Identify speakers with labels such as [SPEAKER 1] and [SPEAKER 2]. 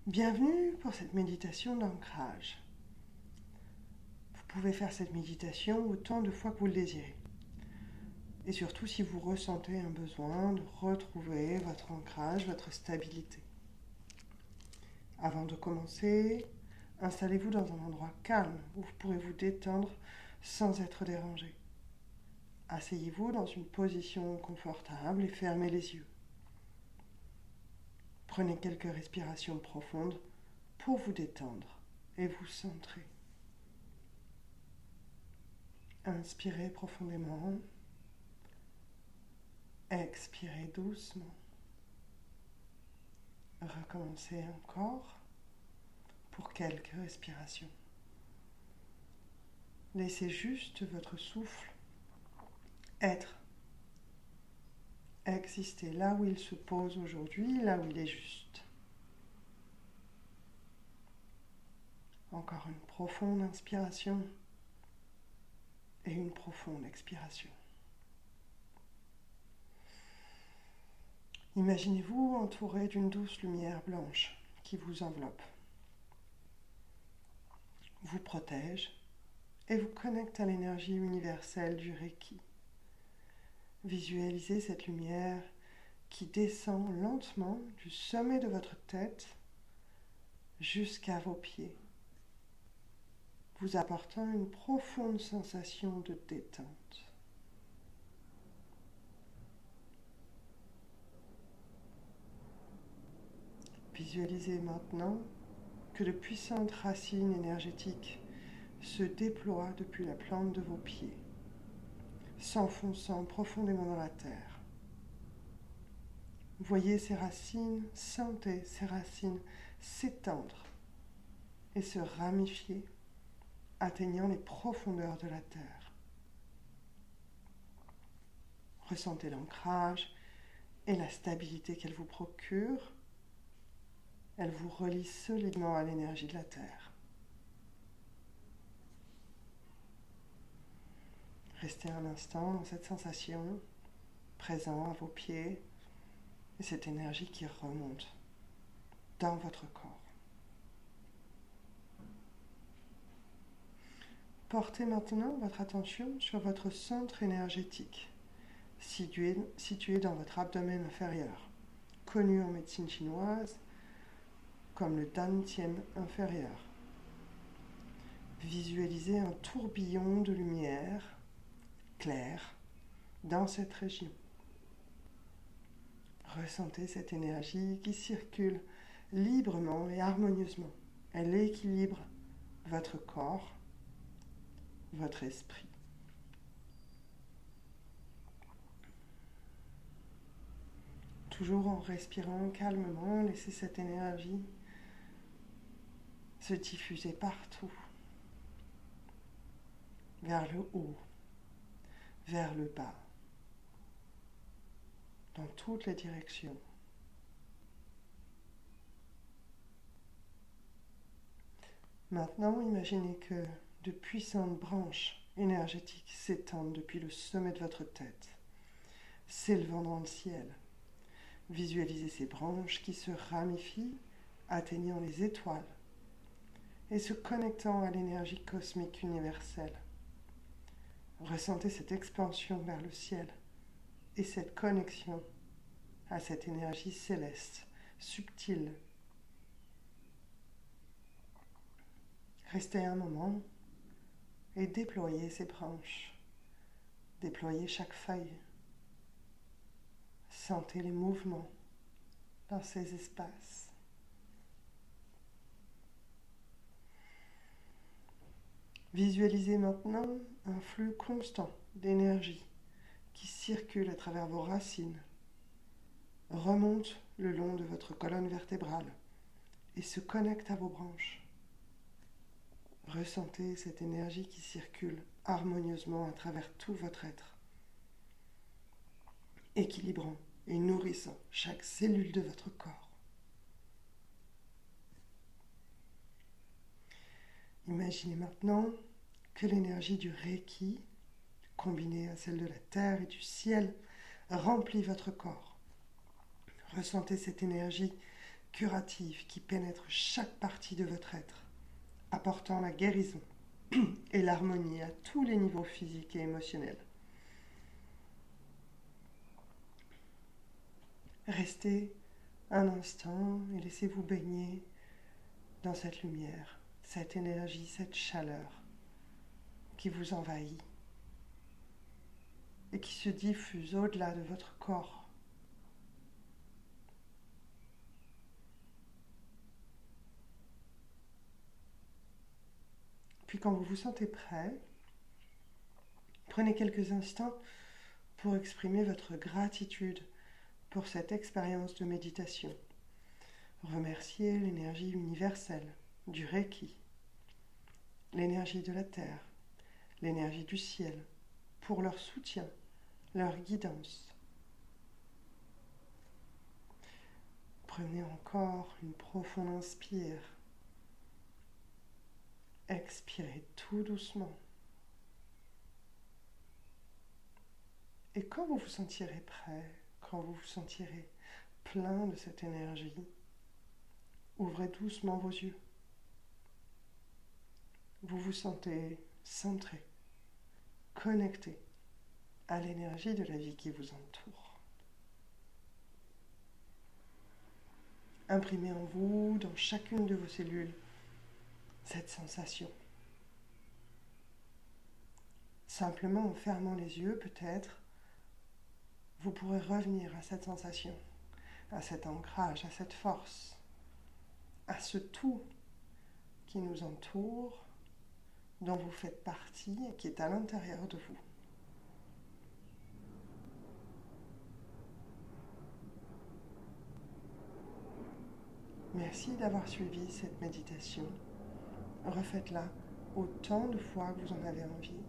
[SPEAKER 1] Bienvenue pour cette méditation d'ancrage. Vous pouvez faire cette méditation autant de fois que vous le désirez. Et surtout si vous ressentez un besoin de retrouver votre ancrage, votre stabilité. Avant de commencer, installez-vous dans un endroit calme où vous pourrez vous détendre sans être dérangé. Asseyez-vous dans une position confortable et fermez les yeux. Prenez quelques respirations profondes pour vous détendre et vous centrer. Inspirez profondément. Expirez doucement. Recommencez encore pour quelques respirations. Laissez juste votre souffle être, exister là où il se pose aujourd'hui, là où il est juste. Encore une profonde inspiration et une profonde expiration. Imaginez-vous entouré d'une douce lumière blanche qui vous enveloppe, vous protège et vous connecte à l'énergie universelle du Reiki. Visualisez cette lumière qui descend lentement du sommet de votre tête jusqu'à vos pieds, vous apportant une profonde sensation de détente. Visualisez maintenant que de puissantes racines énergétiques se déploient depuis la plante de vos pieds, s'enfonçant profondément dans la terre. Voyez ces racines, sentez ces racines s'étendre et se ramifier, atteignant les profondeurs de la terre. Ressentez l'ancrage et la stabilité qu'elle vous procure. Elle vous relie solidement à l'énergie de la terre. Restez un instant dans cette sensation, présent à vos pieds, et cette énergie qui remonte dans votre corps. Portez maintenant votre attention sur votre centre énergétique, situé dans votre abdomen inférieur, connu en médecine chinoise comme le Dantian inférieur. Visualisez un tourbillon de lumière claire dans cette région. Ressentez cette énergie qui circule librement et harmonieusement. Elle équilibre votre corps, votre esprit. Toujours en respirant calmement, laissez cette énergie se diffuser partout, vers le haut, vers le bas, dans toutes les directions. Maintenant, imaginez que de puissantes branches énergétiques s'étendent depuis le sommet de votre tête, s'élevant dans le ciel. Visualisez ces branches qui se ramifient, atteignant les étoiles et se connectant à l'énergie cosmique universelle. Ressentez cette expansion vers le ciel et cette connexion à cette énergie céleste, subtile. Restez un moment et déployez ces branches. Déployez chaque feuille. Sentez les mouvements dans ces espaces. Visualisez maintenant un flux constant d'énergie qui circule à travers vos racines, remonte le long de votre colonne vertébrale et se connecte à vos branches. Ressentez cette énergie qui circule harmonieusement à travers tout votre être, équilibrant et nourrissant chaque cellule de votre corps. Imaginez maintenant que l'énergie du Reiki, combinée à celle de la terre et du ciel, remplit votre corps. Ressentez cette énergie curative qui pénètre chaque partie de votre être, apportant la guérison et l'harmonie à tous les niveaux physiques et émotionnels. Restez un instant et laissez-vous baigner dans cette lumière, cette énergie, cette chaleur qui vous envahit et qui se diffuse au-delà de votre corps. Puis quand vous vous sentez prêt, prenez quelques instants pour exprimer votre gratitude pour cette expérience de méditation. Remerciez l'énergie universelle du Reiki, l'énergie de la Terre, l'énergie du ciel, pour leur soutien, leur guidance. Prenez encore une profonde inspire. Expirez tout doucement. Et quand vous vous sentirez prêt, quand vous vous sentirez plein de cette énergie, ouvrez doucement vos yeux. Vous vous sentez centré, connecté à l'énergie de la vie qui vous entoure. Imprimez en vous, dans chacune de vos cellules, cette sensation. Simplement en fermant les yeux, peut-être, vous pourrez revenir à cette sensation, à cet ancrage, à cette force, à ce tout qui nous entoure, dont vous faites partie et qui est à l'intérieur de vous. Merci d'avoir suivi cette méditation. Refaites-la autant de fois que vous en avez envie.